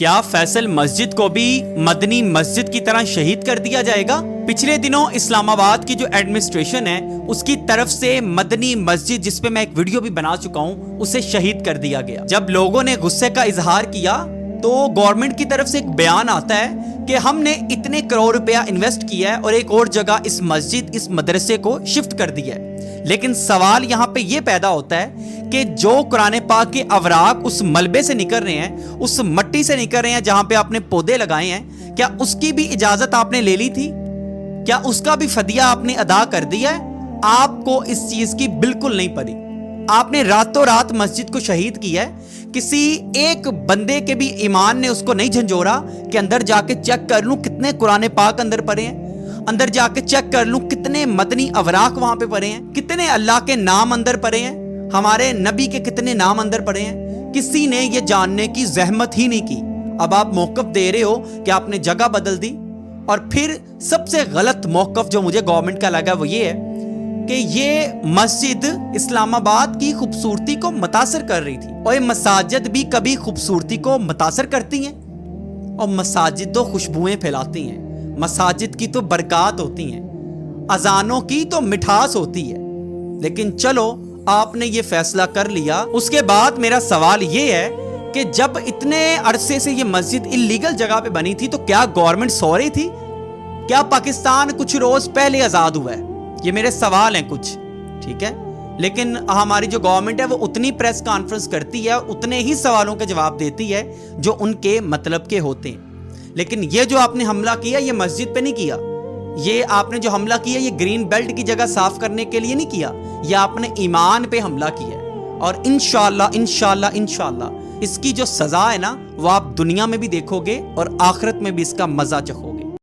کیا فیصل مسجد کو بھی مدنی مسجد کی طرح شہید کر دیا جائے گا؟ پچھلے دنوں اسلام آباد کی جو ایڈمنسٹریشن ہے اس کی طرف سے مدنی مسجد، جس پہ میں ایک ویڈیو بھی بنا چکا ہوں، اسے شہید کر دیا گیا۔ جب لوگوں نے غصے کا اظہار کیا تو گورنمنٹ کی طرف سے ایک بیان آتا ہے کہ ہم نے اتنے کروڑ روپیہ انویسٹ کیا ہے اور ایک اور جگہ اس مسجد، اس مدرسے کو شفٹ کر دیا ہے۔ لیکن سوال یہاں پہ یہ پیدا ہوتا ہے کہ جو قرآن پاک کے اوراق اس ملبے سے نکل رہے ہیں، اس مٹی سے نکل رہے ہیں جہاں پہ آپ نے پودے لگائے ہیں، کیا اس کی بھی اجازت آپ نے لے لی تھی؟ کیا اس کا بھی فدیہ آپ نے ادا کر دیا ہے؟ آپ کو اس چیز کی بالکل نہیں پڑی۔ آپ نے راتوں رات مسجد کو شہید کیا ہے۔ کسی ایک بندے کے بھی ایمان نے اس کو نہیں جھنجھوڑا کہ اندر جا کے چیک کر لوں کتنے قرآن پاک اندر پڑے ہیں، اندر جا کے چیک کر لوں کتنے مدنی اوراق وہاں پہ پڑے ہیں، کتنے اللہ کے نام اندر پڑے ہیں، ہمارے نبی کے کتنے نام اندر پڑے ہیں۔ کسی نے یہ جاننے کی زحمت ہی نہیں کی۔ اب آپ موقف دے رہے ہو کہ آپ نے جگہ بدل دی، اور پھر سب سے غلط موقف جو مجھے گورنمنٹ کا لگا وہ یہ ہے کہ یہ مسجد اسلام آباد کی خوبصورتی کو متاثر کر رہی تھی، اور یہ مساجد بھی کبھی خوبصورتی کو متاثر کرتی ہیں، اور مساجد تو خوشبوئیں پھیلاتی ہیں، مساجد کی تو برکات ہوتی ہیں، اذانوں کی تو مٹھاس ہوتی ہے۔ لیکن چلو آپ نے یہ فیصلہ کر لیا۔ اس کے بعد میرا سوال یہ ہے کہ جب اتنے عرصے سے یہ مسجد اللیگل جگہ پہ بنی تھی تو کیا گورنمنٹ سو رہی تھی؟ کیا پاکستان کچھ روز پہلے آزاد ہوا ہے؟ یہ میرے سوال ہیں کچھ، ٹھیک ہے؟ لیکن ہماری جو گورنمنٹ ہے وہ اتنی پریس کانفرنس کرتی ہے، اتنے ہی سوالوں کے جواب دیتی ہے جو ان کے مطلب کے ہوتے ہیں۔ لیکن یہ جو آپ نے حملہ کیا یہ مسجد پہ نہیں کیا، یہ آپ نے جو حملہ کیا یہ گرین بیلٹ کی جگہ صاف کرنے کے لیے نہیں کیا، یہ آپ نے ایمان پہ حملہ کیا ہے۔ اور انشاءاللہ اس کی جو سزا ہے نا وہ آپ دنیا میں بھی دیکھو گے اور آخرت میں بھی اس کا مزہ چکھو گے۔